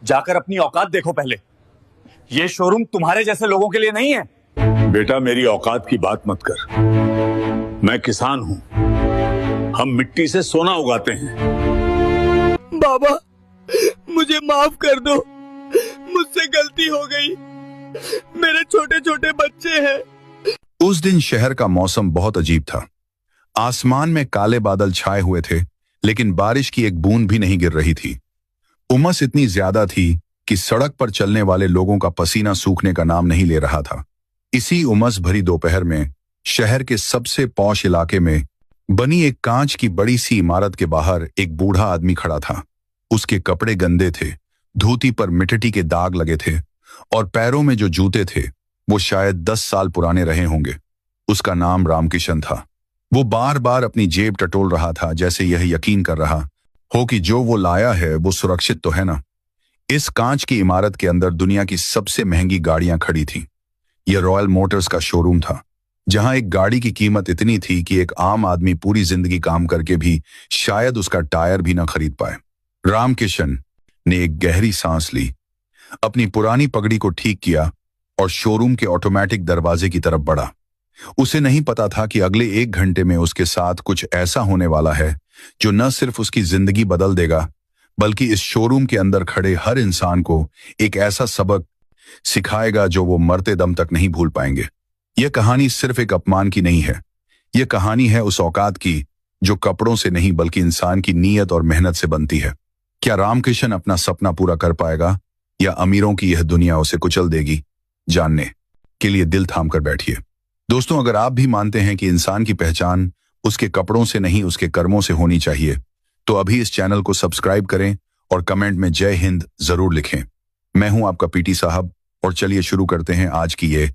जाकर अपनी औकात देखो पहले। ये शोरूम तुम्हारे जैसे लोगों के लिए नहीं है। बेटा, मेरी औकात की बात मत कर। मैं किसान हूं, हम मिट्टी से सोना उगाते हैं। बाबा, मुझे माफ कर दो, मुझसे गलती हो गई। मेरे छोटे छोटे बच्चे हैं। उस दिन शहर का मौसम बहुत अजीब था। आसमान में काले बादल छाए हुए थे, लेकिन बारिश की एक बूंद भी नहीं गिर रही थी। उमस इतनी ज्यादा थी कि सड़क पर चलने वाले लोगों का पसीना सूखने का नाम नहीं ले रहा था। इसी उमस भरी दोपहर में शहर के सबसे पॉश इलाके में बनी एक कांच की बड़ी सी इमारत के बाहर एक बूढ़ा आदमी खड़ा था। उसके कपड़े गंदे थे, धोती पर मिट्टी के दाग लगे थे और पैरों में जो जूते थे वो शायद 10 साल पुराने रहे होंगे। उसका नाम रामकिशन था। वो बार बार अपनी जेब टटोल रहा था, जैसे यह यकीन कर रहा हो कि जो वो लाया है वो सुरक्षित तो है ना। इस कांच की इमारत के अंदर दुनिया की सबसे महंगी गाड़ियां खड़ी थीं। यह रॉयल मोटर्स का शोरूम था, जहां एक गाड़ी की कीमत इतनी थी कि एक आम आदमी पूरी जिंदगी काम करके भी शायद उसका टायर भी ना खरीद पाए। रामकिशन ने एक गहरी सांस ली, अपनी पुरानी पगड़ी को ठीक किया और शोरूम के ऑटोमेटिक दरवाजे की तरफ बढ़ा। उसे नहीं पता था कि अगले 1 घंटे में उसके साथ कुछ ऐसा होने वाला है जो न सिर्फ उसकी जिंदगी बदल देगा, बल्कि इस शोरूम के अंदर खड़े हर इंसान को एक ऐसा सबक सिखाएगा जो वो मरते दम तक नहीं भूल पाएंगे। यह कहानी सिर्फ एक अपमान की नहीं है। यह कहानी है उस औकात की जो कपड़ों से नहीं बल्कि इंसान की नीयत और मेहनत से बनती है। क्या रामकिशन अपना सपना पूरा कर पाएगा या अमीरों की यह दुनिया उसे कुचल देगी? जानने के लिए दिल थाम कर बैठिए। दोस्तों, अगर आप भी मानते हैं कि इंसान की पहचान उसके कपड़ों से नहीं उसके कर्मों से होनी चाहिए, तो अभी इस चैनल को सब्सक्राइब करें और कमेंट में जय हिंद जरूर लिखें। मैं हूं आपका पीटी साहब और चलिए शुरू करते हैं आज की ये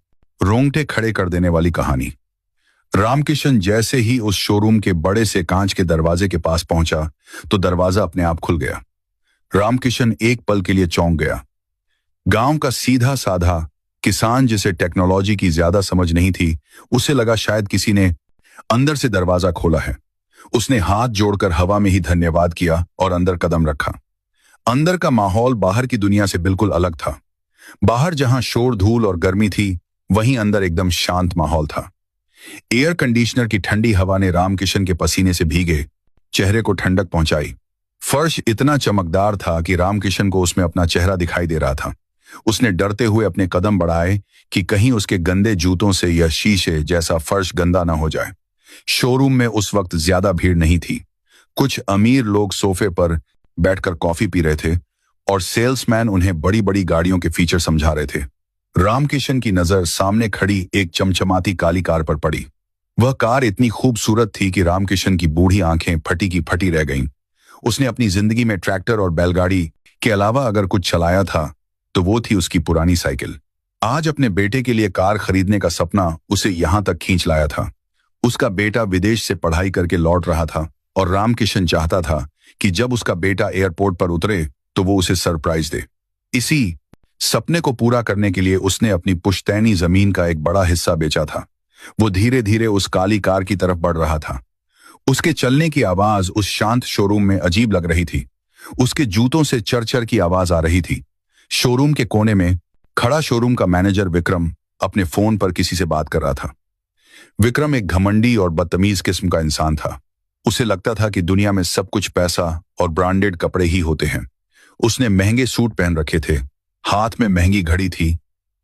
रोंगटे खड़े कर देने वाली कहानी। रामकिशन जैसे ही उस शोरूम के बड़े से कांच के दरवाजे के पास पहुंचा तो दरवाजा अपने आप खुल गया। रामकिशन एक पल के लिए चौंक गया। गांव का सीधा साधा किसान जिसे टेक्नोलॉजी की ज्यादा समझ नहीं थी, उसे लगा शायद किसी ने अंदर से दरवाजा खोला है। उसने हाथ जोड़कर हवा में ही धन्यवाद किया और अंदर कदम रखा। अंदर का माहौल बाहर की दुनिया से बिल्कुल अलग था। बाहर जहां शोर धूल और गर्मी थी, वहीं अंदर एकदम शांत माहौल था। एयर कंडीशनर की ठंडी हवा ने रामकिशन के पसीने से भीगे चेहरे को ठंडक पहुंचाई। फर्श इतना चमकदार था कि रामकिशन को उसमें अपना चेहरा दिखाई दे रहा था। उसने डरते हुए अपने कदम बढ़ाए कि कहीं उसके गंदे जूतों से यह शीशे जैसा फर्श गंदा न हो जाए। शोरूम में उस वक्त ज्यादा भीड़ नहीं थी। कुछ अमीर लोग सोफे पर बैठकर कॉफी पी रहे थे और सेल्समैन उन्हें बड़ी बड़ी गाड़ियों के फीचर समझा रहे थे। रामकिशन की नजर सामने खड़ी एक चमचमाती काली कार पर पड़ी। वह कार इतनी खूबसूरत थी कि रामकिशन की बूढ़ी आंखें फटी की फटी रह गईं। उसने अपनी जिंदगी में ट्रैक्टर और बैलगाड़ी के अलावा अगर कुछ चलाया था तो वो थी उसकी पुरानी साइकिल। आज अपने बेटे के लिए कार खरीदने का सपना उसे यहां तक खींच लाया था। उसका बेटा विदेश से पढ़ाई करके लौट रहा था और रामकिशन चाहता था कि जब उसका बेटा एयरपोर्ट पर उतरे तो वो उसे सरप्राइज दे। इसी सपने को पूरा करने के लिए उसने अपनी पुश्तैनी जमीन का एक बड़ा हिस्सा बेचा था। वो धीरे धीरे उस काली कार की तरफ बढ़ रहा था। उसके चलने की आवाज उस शांत शोरूम में अजीब लग रही थी। उसके जूतों से चरचर की आवाज आ रही थी। शोरूम के कोने में खड़ा शोरूम का मैनेजर विक्रम अपने फोन पर किसी से बात कर रहा था। विक्रम एक घमंडी और बदतमीज किस्म का इंसान था। उसे लगता था कि दुनिया में सब कुछ पैसा और ब्रांडेड कपड़े ही होते हैं। उसने महंगे सूट पहन रखे थे, हाथ में महंगी घड़ी थी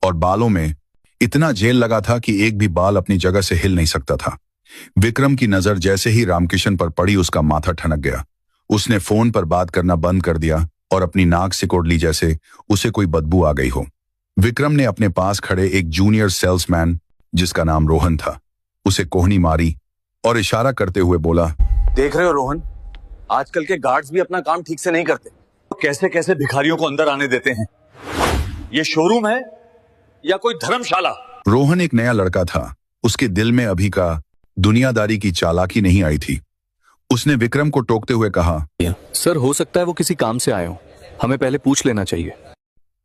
और बालों में इतना जेल लगा था कि एक भी बाल अपनी जगह से हिल नहीं सकता था। विक्रम की नजर जैसे ही रामकिशन पर पड़ी, उसका माथा ठनक गया। उसने फोन पर बात करना बंद कर दिया और अपनी नाक सिकोड़ ली जैसे उसे कोई बदबू आ गई हो। विक्रम ने अपने पास खड़े एक जूनियर सेल्समैन, जिसका नाम रोहन था, उसे कोहनी मारी और इशारा करते हुए बोला, देख रहे हो रोहन, आजकल के गार्ड्स भी अपना काम ठीक से नहीं करते। कैसे कैसे भिखारियों को अंदर आने देते हैं। ये शोरूम है या कोई धर्मशाला? रोहन एक नया लड़का था। उसके दिल में अभी का दुनियादारी की चालाकी नहीं आई थी। उसने विक्रम को टोकते हुए कहा, सर, हो सकता है वो किसी काम से आए हो, हमें पहले पूछ लेना चाहिए।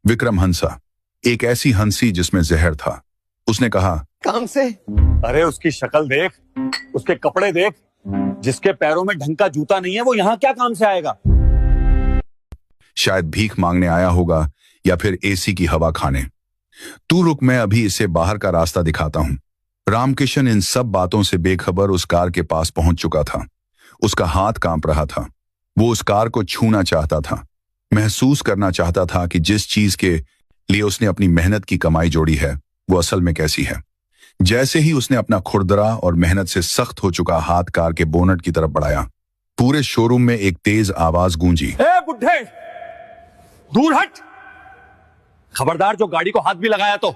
विक्रम हंसा, एक ऐसी हंसी जिसमें जहर था। उसने कहा, काम से? अरे उसकी शक्ल देख, उसके कपड़े देख। जिसके पैरों में ढंग का जूता नहीं है वो यहाँ क्या काम से आएगा? शायद भीख मांगने आया होगा या फिर एसी की हवा खाने। तू रुक, मैं अभी इसे बाहर का रास्ता दिखाता हूं। रामकिशन इन सब बातों से बेखबर उस कार के पास पहुंच चुका था। उसका हाथ कांप रहा था। वो उस कार को छूना चाहता था, महसूस करना चाहता था कि जिस चीज के लिए उसने अपनी मेहनत की कमाई जोड़ी है वो असल में कैसी है। जैसे ही उसने अपना खुरदरा और मेहनत से सख्त हो चुका हाथ कार के बोनट की तरफ बढ़ाया, पूरे शोरूम में एक तेज आवाज गूंजी। ए बुड्ढे, दूर हट! खबरदार जो गाड़ी को हाथ भी लगाया तो।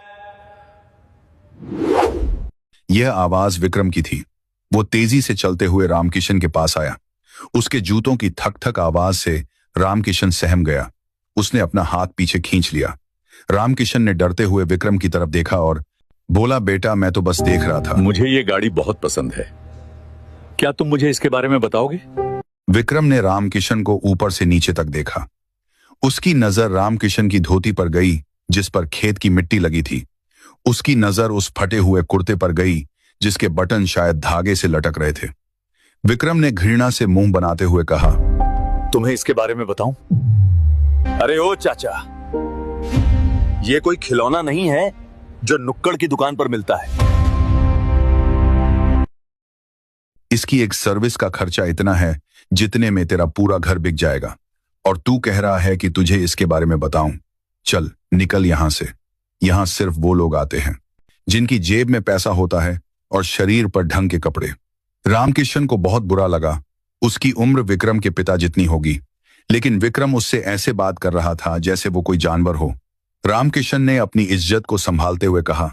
यह आवाज विक्रम की थी। वो तेजी से चलते हुए रामकिशन के पास आया। उसके जूतों की थक थक आवाज से रामकिशन सहम गया। उसने अपना हाथ पीछे खींच लिया। रामकिशन ने डरते हुए विक्रम की तरफ देखा और बोला, बेटा मैं तो बस देख रहा था। मुझे ये गाड़ी बहुत पसंद है, क्या तुम मुझे इसके बारे में बताओगे? विक्रम ने रामकिशन को ऊपर से नीचे तक देखा। उसकी नजर रामकिशन की धोती पर गई जिस पर खेत की मिट्टी लगी थी। उसकी नजर उस फटे हुए कुर्ते पर गई जिसके बटन शायद धागे से लटक रहे थे। विक्रम ने घृणा से मुंह बनाते हुए कहा, तुम्हें इसके बारे में बताऊं? अरे ओ चाचा, ये कोई खिलौना नहीं है जो नुक्कड़ की दुकान पर मिलता है। इसकी एक सर्विस का खर्चा इतना है जितने में तेरा पूरा घर बिक जाएगा, और तू कह रहा है कि तुझे इसके बारे में बताऊं? चल निकल यहां से। यहां सिर्फ वो लोग आते हैं जिनकी जेब में पैसा होता है और शरीर पर ढंग के कपड़े। रामकिशन को बहुत बुरा लगा। उसकी उम्र विक्रम के पिता जितनी होगी, लेकिन विक्रम उससे ऐसे बात कर रहा था जैसे वो कोई जानवर हो। रामकिशन ने अपनी इज्जत को संभालते हुए कहा,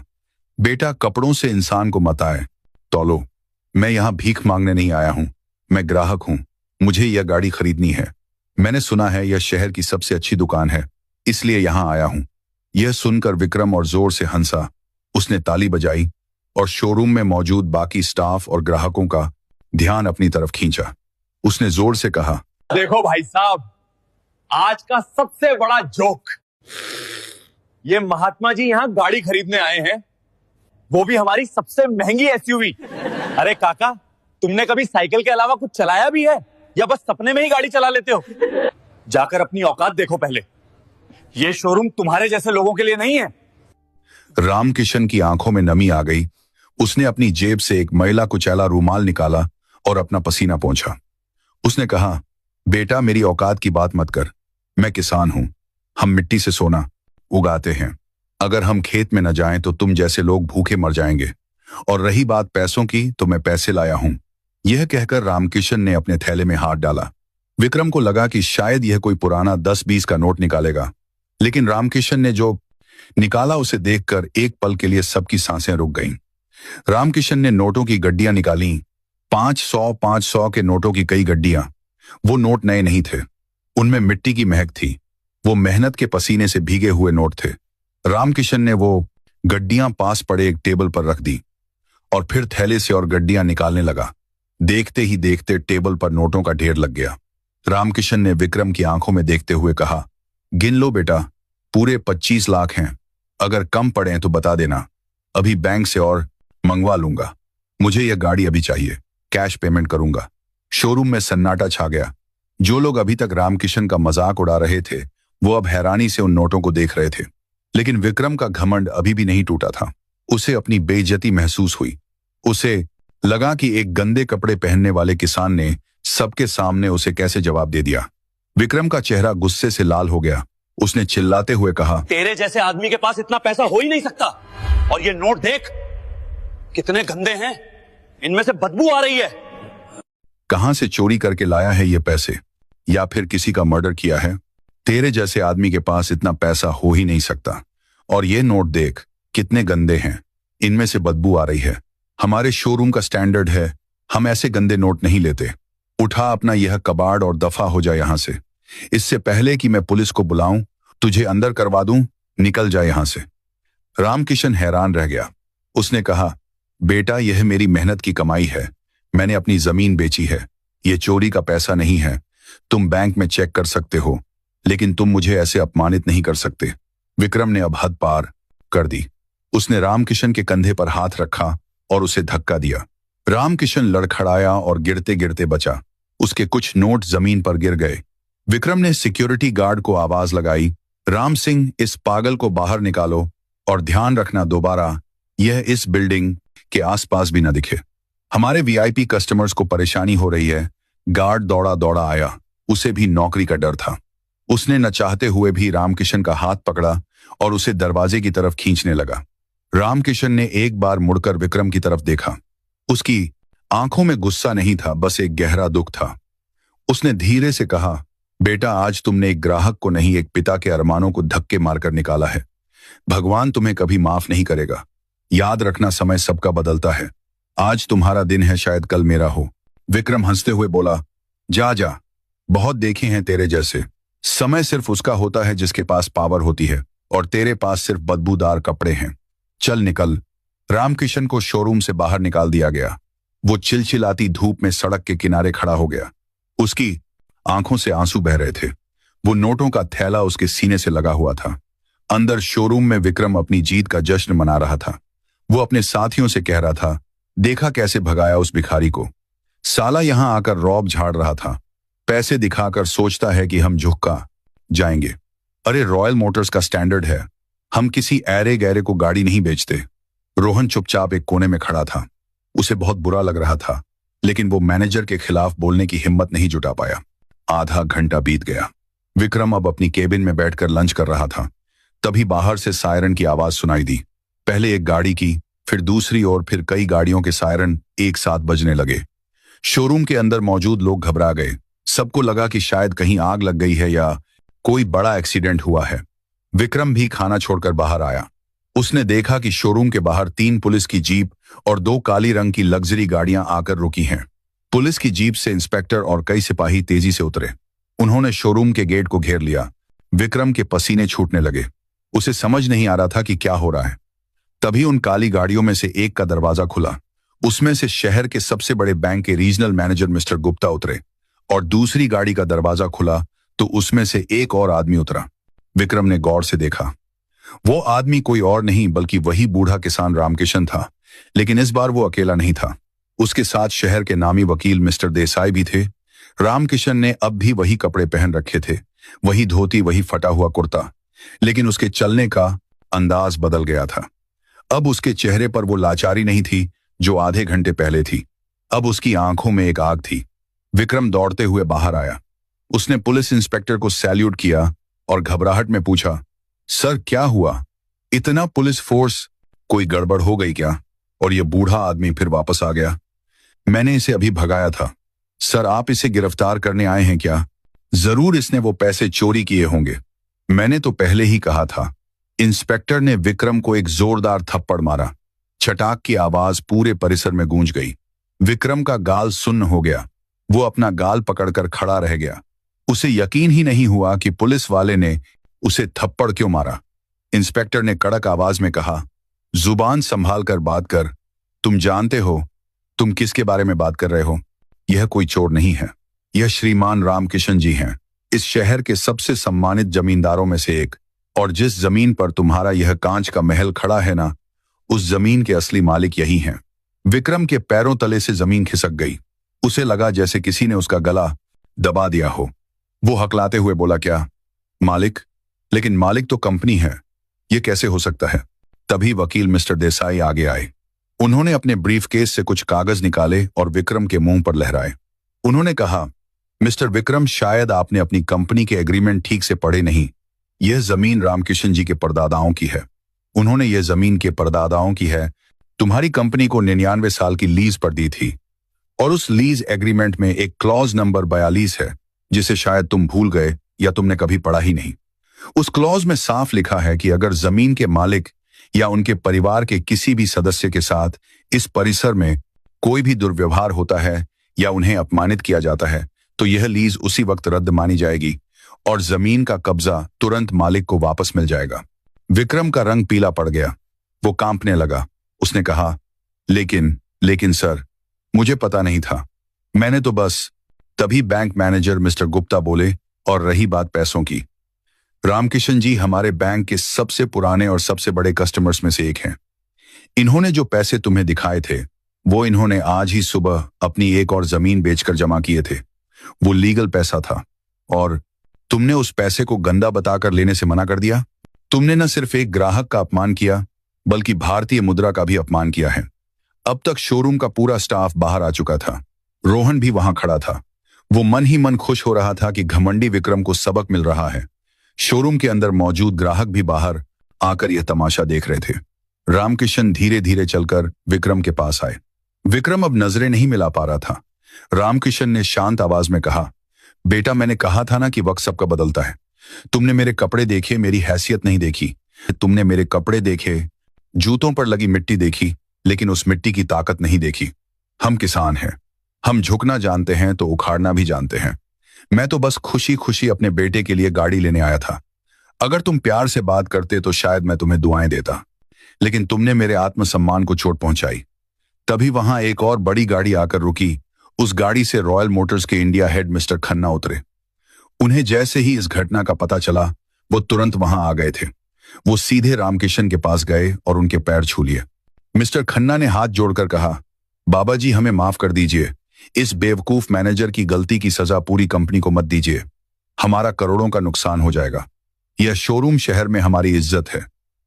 बेटा कपड़ों से इंसान को मत आए, तौलो। मैं यहां भीख मांगने नहीं आया हूं, मैं ग्राहक हूं। मुझे यह गाड़ी खरीदनी है। मैंने सुना है यह शहर की सबसे अच्छी दुकान है, इसलिए यहां आया हूं। यह सुनकर विक्रम और जोर से हंसा। उसने ताली बजाई और शोरूम में मौजूद बाकी स्टाफ और ग्राहकों का ध्यान अपनी तरफ खींचा। उसने जोर से कहा, देखो भाई साहब, आज का सबसे बड़ा जोक, ये महात्मा जी यहां गाड़ी खरीदने आए हैं, वो भी हमारी सबसे महंगी एसयूवी। अरे काका, तुमने कभी साइकिल के अलावा कुछ चलाया भी है या बस सपने में ही गाड़ी चला लेते हो? जाकर अपनी औकात देखो पहले। ये शोरूम तुम्हारे जैसे लोगों के लिए नहीं है। रामकिशन की आंखों में नमी आ गई। उसने अपनी जेब से एक मैला कुचैला रूमाल निकाला और अपना पसीना पोंछा। उसने कहा, बेटा मेरी औकात की बात मत कर। मैं किसान हूं। हम मिट्टी से सोना उगाते हैं। अगर हम खेत में न जाएं तो तुम जैसे लोग भूखे मर जाएंगे। और रही बात पैसों की, तो मैं पैसे लाया हूं। यह कहकर रामकिशन ने अपने थैले में हाथ डाला। विक्रम को लगा कि शायद यह कोई पुराना 10-20 का नोट निकालेगा, लेकिन रामकिशन ने जो निकाला उसे देखकर एक पल के लिए सबकी सांसें रुक गईं। रामकिशन ने नोटों की गड्डियां निकाली। 500 के नोटों की कई गड्डियां। वो नोट नए नहीं थे, उनमें मिट्टी की महक थी। वो मेहनत के पसीने से भीगे हुए नोट थे। रामकिशन ने वो गड्डियां पास पड़े एक टेबल पर रख दी और फिर थैले से और गड्डियां निकालने लगा। देखते ही देखते टेबल पर नोटों का ढेर लग गया। रामकिशन ने विक्रम की आंखों में देखते हुए कहा, गिन लो बेटा, पूरे 25 लाख हैं। अगर कम पड़े तो बता देना, अभी बैंक से और मंगवा लूंगा। मुझे यह गाड़ी अभी चाहिए, कैश पेमेंट करूंगा। शोरूम में सन्नाटा छा गया। जो लोग अभी तक रामकिशन का मजाक उड़ा रहे थे वो अब हैरानी से उन नोटों को देख रहे थे। लेकिन विक्रम का घमंड अभी भी नहीं टूटा था। उसे अपनी बेइज्जती महसूस हुई। उसे लगा कि एक गंदे कपड़े पहनने वाले किसान ने सबके सामने उसे कैसे जवाब दे दिया। विक्रम का चेहरा गुस्से से लाल हो गया। उसने चिल्लाते हुए कहा, तेरे जैसे आदमी के पास इतना पैसा हो ही नहीं सकता। और ये नोट देख कितने गंदे हैं, इनमें से बदबू आ रही है। कहां से चोरी करके लाया है ये पैसे, या फिर किसी का मर्डर किया है? तेरे जैसे आदमी के पास इतना पैसा हो ही नहीं सकता। और ये नोट देख कितने गंदे हैं, इनमें से बदबू आ रही है। हमारे शोरूम का स्टैंडर्ड है, हम ऐसे गंदे नोट नहीं लेते। उठा अपना यह कबाड़ और दफा हो जा यहां से। इससे पहले कि मैं पुलिस को बुलाऊं, तुझे अंदर करवा दूं, निकल जा यहां से। रामकिशन हैरान रह गया। उसने कहा, बेटा यह मेरी मेहनत की कमाई है। मैंने अपनी जमीन बेची है। यह चोरी का पैसा नहीं है। तुम बैंक में चेक कर सकते हो, लेकिन तुम मुझे ऐसे अपमानित नहीं कर सकते। विक्रम ने अब हद पार कर दी। उसने रामकिशन के कंधे पर हाथ रखा और उसे धक्का दिया। रामकिशन लड़खड़ाया और गिरते गिरते बचा। उसके कुछ नोट जमीन पर गिर गए। विक्रम ने सिक्योरिटी गार्ड को आवाज लगाई, राम सिंह, इस पागल को बाहर निकालो और ध्यान रखना दोबारा यह इस बिल्डिंग के आसपास भी न दिखे। हमारे वीआईपी कस्टमर्स को परेशानी हो रही है। गार्ड दौड़ा दौड़ा आया, उसे भी नौकरी का डर था। उसने न चाहते हुए भी रामकिशन का हाथ पकड़ा और उसे दरवाजे की तरफ खींचने लगा। रामकिशन ने एक बार मुड़कर विक्रम की तरफ देखा। उसकी आंखों में गुस्सा नहीं था, बस एक गहरा दुख था। उसने धीरे से कहा, बेटा, आज तुमने एक ग्राहक को नहीं, एक पिता के अरमानों को धक्के मारकर निकाला है। भगवान तुम्हें कभी माफ नहीं करेगा। याद रखना, समय सबका बदलता है। आज तुम्हारा दिन है, शायद कल मेरा हो। विक्रम हंसते हुए बोला, जा जा, बहुत देखे हैं तेरे जैसे। समय सिर्फ उसका होता है जिसके पास पावर होती है, और तेरे पास सिर्फ बदबूदार कपड़े हैं। चल निकल। रामकिशन को शोरूम से बाहर निकाल दिया गया। वो चिलचिलाती धूप में सड़क के किनारे खड़ा हो गया। उसकी आंखों से आंसू बह रहे थे। वो नोटों का थैला उसके सीने से लगा हुआ था। अंदर शोरूम में विक्रम अपनी जीत का जश्न मना रहा था। वो अपने साथियों से कह रहा था, देखा कैसे भगाया उस भिखारी को। साला यहां आकर रौब झाड़ रहा था, पैसे दिखाकर सोचता है कि हम झुका जाएंगे। अरे रॉयल मोटर्स का स्टैंडर्ड है, हम किसी ऐरे गैरे को गाड़ी नहीं बेचते। रोहन चुपचाप एक कोने में खड़ा था। उसे बहुत बुरा लग रहा था, लेकिन वो मैनेजर के खिलाफ बोलने की हिम्मत नहीं जुटा पाया। आधा घंटा बीत गया। विक्रम अब अपनी केबिन में बैठकर लंच कर रहा था। तभी बाहर से सायरन की आवाज सुनाई दी। पहले एक गाड़ी की, फिर दूसरी और फिर कई गाड़ियों के सायरन एक साथ बजने लगे। शोरूम के अंदर मौजूद लोग घबरा गए। सबको लगा कि शायद कहीं आग लग गई है या कोई बड़ा एक्सीडेंट हुआ है। विक्रम भी खाना छोड़कर बाहर आया। उसने देखा कि शोरूम के बाहर 3 पुलिस की जीप और 2 काली रंग की लग्जरी गाड़ियां आकर रुकी हैं। पुलिस की जीप से इंस्पेक्टर और कई सिपाही तेजी से उतरे। उन्होंने शोरूम के गेट को घेर लिया। विक्रम के पसीने छूटने लगे। उसे समझ नहीं आ रहा था कि क्या हो रहा है। तभी उन काली गाड़ियों में से एक का दरवाजा खुला। उसमें से शहर के सबसे बड़े बैंक के रीजनल मैनेजर मिस्टर गुप्ता उतरे, और दूसरी गाड़ी का दरवाजा खुला तो उसमें से एक और आदमी उतरा। विक्रम ने गौर से देखा। वो आदमी कोई और नहीं बल्कि वही बूढ़ा किसान रामकिशन था, लेकिन इस बार वो अकेला नहीं था। उसके साथ शहर के नामी वकील मिस्टर देसाई भी थे। रामकिशन ने अब भी वही कपड़े पहन रखे थे, वही धोती, वही फटा हुआ कुर्ता, लेकिन उसके चलने का अंदाज बदल गया था। अब उसके चेहरे पर वो लाचारी नहीं थी जो आधे घंटे पहले थी। अब उसकी आंखों में एक आग थी। विक्रम दौड़ते हुए बाहर आया। उसने पुलिस इंस्पेक्टर को सैल्यूट किया और घबराहट में पूछा, सर क्या हुआ? इतना पुलिस फोर्स, कोई गड़बड़ हो गई क्या? और ये बूढ़ा आदमी फिर वापस आ गया। मैंने इसे अभी भगाया था। सर आप इसे गिरफ्तार करने आए हैं क्या? जरूर इसने वो पैसे चोरी किए होंगे। मैंने तो पहले ही कहा था। इंस्पेक्टर ने विक्रम को एक जोरदार थप्पड़ मारा। छटाक की आवाज पूरे परिसर में गूंज गई। विक्रम का गाल सुन्न हो गया। वो अपना गाल पकड़कर खड़ा रह गया। उसे यकीन ही नहीं हुआ कि पुलिस वाले ने उसे थप्पड़ क्यों मारा। इंस्पेक्टर ने कड़क आवाज में कहा, जुबान संभाल कर बात कर। तुम जानते हो तुम किसके बारे में बात कर रहे हो? यह कोई चोर नहीं है, यह श्रीमान रामकिशन जी हैं, इस शहर के सबसे सम्मानित जमींदारों में से एक। और जिस जमीन पर तुम्हारा यह कांच का महल खड़ा है ना, उस जमीन के असली मालिक यही हैं। विक्रम के पैरों तले से जमीन खिसक गई। उसे लगा जैसे किसी ने उसका गला दबा दिया हो। वो हकलाते हुए बोला, क्या मालिक? लेकिन मालिक तो कंपनी है, यह कैसे हो सकता है? तभी वकील मिस्टर देसाई आगे आए। उन्होंने अपने ब्रीफकेस से कुछ कागज निकाले और विक्रम के मुंह पर लहराए। उन्होंने कहा, मिस्टर विक्रम, शायद आपने अपनी कंपनी के एग्रीमेंट ठीक से पढ़े नहीं। यह जमीन रामकिशन जी के परदादाओं की है। उन्होंने यह जमीन के परदादाओं की है तुम्हारी कंपनी को 99 साल की लीज पर दी थी। और उस लीज एग्रीमेंट में एक क्लॉज नंबर 42 है, जिसे शायद तुम भूल गए या तुमने कभी पढ़ा ही नहीं। उस क्लॉज में साफ लिखा है कि अगर जमीन के मालिक या उनके परिवार के किसी भी सदस्य के साथ इस परिसर में कोई भी दुर्व्यवहार होता है या उन्हें अपमानित किया जाता है, तो यह लीज उसी वक्त रद्द मानी जाएगी और जमीन का कब्जा तुरंत मालिक को वापस मिल जाएगा। विक्रम का रंग पीला पड़ गया। वो कांपने लगा। उसने कहा, लेकिन सर, मुझे पता नहीं था। मैंने तो बस। तभी बैंक मैनेजर मिस्टर गुप्ता बोले, और रही बात पैसों की, रामकिशन जी हमारे बैंक के सबसे पुराने और सबसे बड़े कस्टमर्स में से एक हैं। इन्होंने जो पैसे तुम्हें दिखाए थे, वो इन्होंने आज ही सुबह अपनी एक और जमीन बेचकर जमा किए थे। वो लीगल पैसा था और तुमने उस पैसे को गंदा बताकर लेने से मना कर दिया। तुमने न सिर्फ एक ग्राहक का अपमान किया बल्कि भारतीय मुद्रा का भी अपमान किया है। अब तक शोरूम का पूरा स्टाफ बाहर आ चुका था। रोहन भी वहां खड़ा था। वो मन ही मन खुश हो रहा था कि घमंडी विक्रम को सबक मिल रहा है। शोरूम के अंदर मौजूद ग्राहक भी बाहर आकर यह तमाशा देख रहे थे। रामकिशन धीरे धीरे चलकर विक्रम के पास आए। विक्रम अब नजरें नहीं मिला पा रहा था। रामकिशन ने शांत आवाज में कहा, बेटा, मैंने कहा था ना कि वक्त सबका बदलता है। तुमने मेरे कपड़े देखे, मेरी हैसियत नहीं देखी। तुमने मेरे कपड़े देखे, जूतों पर लगी मिट्टी देखी, लेकिन उस मिट्टी की ताकत नहीं देखी। हम किसान हैं, हम झुकना जानते हैं तो उखाड़ना भी जानते हैं। मैं तो बस खुशी खुशी अपने बेटे के लिए गाड़ी लेने आया था। अगर तुम प्यार से बात करते तो शायद मैं तुम्हें दुआएं देता, लेकिन तुमने मेरे आत्मसम्मान को चोट पहुंचाई। तभी वहां एक और बड़ी गाड़ी आकर रुकी। उस गाड़ी से रॉयल मोटर्स के इंडिया हेड मिस्टर खन्ना उतरे। उन्हें जैसे ही इस घटना का पता चला, वो तुरंत वहां आ गए थे। वो सीधे रामकिशन के पास गए और उनके पैर छू लिए। मिस्टर खन्ना ने हाथ जोड़कर कहा, बाबा जी, हमें माफ कर दीजिए। इस बेवकूफ मैनेजर की गलती की सजा पूरी कंपनी को मत दीजिए। हमारा करोड़ों का नुकसान हो जाएगा। यह शोरूम शहर में हमारी इज्जत है।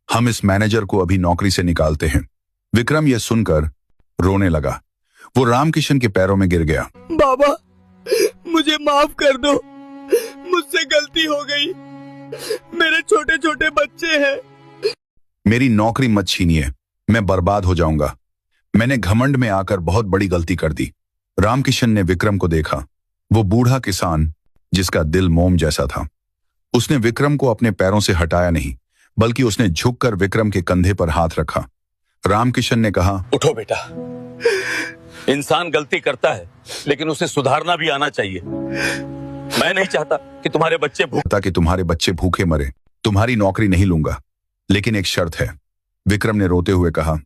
हम इस मैनेजर को अभी नौकरी से निकालते हैं। विक्रम यह सुनकर रोने लगा। वो रामकिशन के पैरों में गिर गया। बाबा, मुझे माफ कर दो, मुझसे गलती हो गई। मेरे छोटे छोटे बच्चे हैं। मेरी नौकरी मत छीनिए, मैं बर्बाद हो जाऊंगा। मैंने घमंड में आकर बहुत बड़ी गलती कर दी। रामकिशन ने विक्रम को देखा। वो बूढ़ा किसान जिसका दिल मोम जैसा था। उसने विक्रम को अपने पैरों से हटाया नहीं, बल्कि उसने झुककर विक्रम के कंधे पर हाथ रखा। रामकिशन ने कहा, उठो बेटा। इंसान गलती करता है, लेकिन उसे सुधारना भी आना चाहिए। मैं नहीं चाहता कि तुम्हारे बच्चे भूखे मरे। तुम्हारी नौकरी नहीं लूंगा, लेकिन एक शर्त है। विक्रम ने रोते हुए कहा,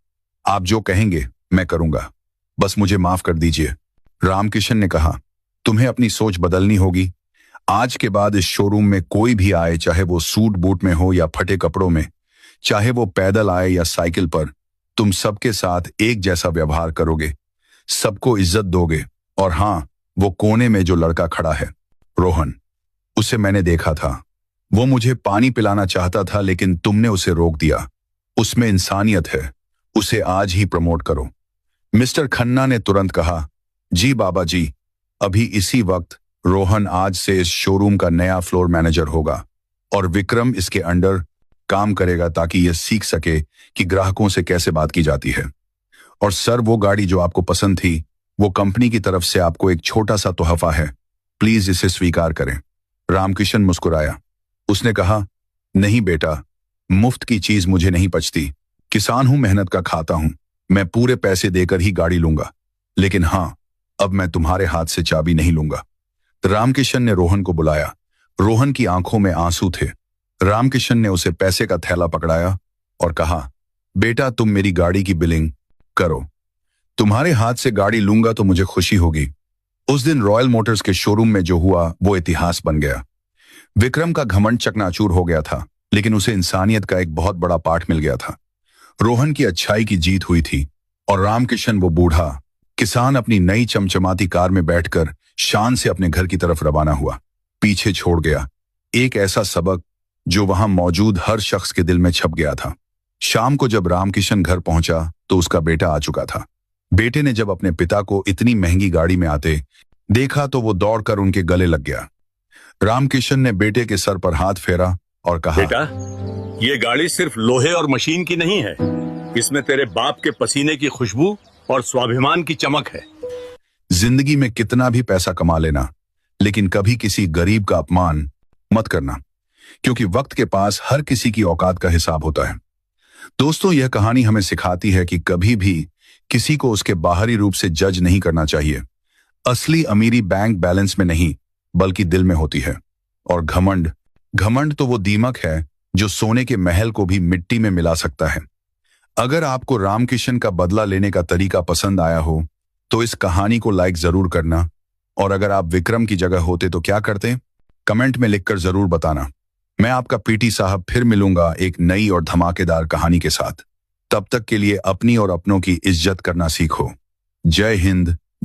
आप जो कहेंगे मैं करूंगा, बस मुझे माफ कर दीजिए। रामकिशन ने कहा, तुम्हें अपनी सोच बदलनी होगी। आज के बाद इस शोरूम में कोई भी आए, चाहे वो सूट बूट में हो या फटे कपड़ों में, चाहे वो पैदल आए या साइकिल पर, तुम सबके साथ एक जैसा व्यवहार करोगे, सबको इज्जत दोगे। और हां, वो कोने में जो लड़का खड़ा है, रोहन, उसे मैंने देखा था। वो मुझे पानी पिलाना चाहता था, लेकिन तुमने उसे रोक दिया। उसमें इंसानियत है, उसे आज ही प्रमोट करो। मिस्टर खन्ना ने तुरंत कहा, जी बाबा जी, अभी इसी वक्त रोहन आज से इस शोरूम का नया फ्लोर मैनेजर होगा और विक्रम इसके अंडर काम करेगा, ताकि यह सीख सके कि ग्राहकों से कैसे बात की जाती है। और सर, वो गाड़ी जो आपको पसंद थी, वो कंपनी की तरफ से आपको एक छोटा सा तोहफा है। प्लीज इसे स्वीकार करें। रामकिशन मुस्कुराया। उसने कहा, नहीं बेटा, मुफ्त की चीज मुझे नहीं पचती। किसान हूं, मेहनत का खाता हूं। मैं पूरे पैसे देकर ही गाड़ी लूंगा, लेकिन हां, अब मैं तुम्हारे हाथ से चाबी नहीं लूंगा। रामकिशन ने रोहन को बुलाया। रोहन की आंखों में आंसू थे। रामकिशन ने उसे पैसे का थैला पकड़ाया और कहा, बेटा, तुम मेरी गाड़ी की बिलिंग करो। तुम्हारे हाथ से गाड़ी लूंगा तो मुझे खुशी होगी। उस दिन रॉयल मोटर्स के शोरूम में जो हुआ वो इतिहास बन गया। विक्रम का घमंड चकनाचूर हो गया था, लेकिन उसे इंसानियत का एक बहुत बड़ा पाठ मिल गया था। रोहन की अच्छाई की जीत हुई थी और रामकिशन, वो बूढ़ा किसान, अपनी नई चमचमाती कार में बैठकर शान से अपने घर की तरफ रवाना हुआ। पीछे छोड़ गया एक ऐसा सबक जो वहां मौजूद हर शख्स के दिल में छप गया था। शाम को जब रामकिशन घर पहुंचा तो उसका बेटा आ चुका था। बेटे ने जब अपने पिता को इतनी महंगी गाड़ी में आते देखा तो वो दौड़कर उनके गले लग गया। रामकिशन ने बेटे के सर पर हाथ फेरा और कहा, बेटा, ये गाड़ी सिर्फ लोहे और मशीन की नहीं है। इसमें तेरे बाप के पसीने की खुशबू और स्वाभिमान की चमक है। जिंदगी में कितना भी पैसा कमा लेना, लेकिन कभी किसी गरीब का अपमान मत करना, क्योंकि वक्त के पास हर किसी की औकात का हिसाब होता है। दोस्तों, यह कहानी हमें सिखाती है कि कभी भी किसी को उसके बाहरी रूप से जज नहीं करना चाहिए। असली अमीरी बैंक बैलेंस में नहीं, बल्कि दिल में होती है। और घमंड तो वो दीमक है जो सोने के महल को भी मिट्टी में मिला सकता है। अगर आपको रामकिशन का बदला लेने का तरीका पसंद आया हो तो इस कहानी को लाइक जरूर करना, और अगर आप विक्रम की जगह होते तो क्या करते, कमेंट में लिखकर जरूर बताना। मैं आपका पीटी साहब फिर मिलूंगा एक नई और धमाकेदार कहानी के साथ। तब तक के लिए अपनी और अपनों की इज्जत करना सीखो। जय हिंद,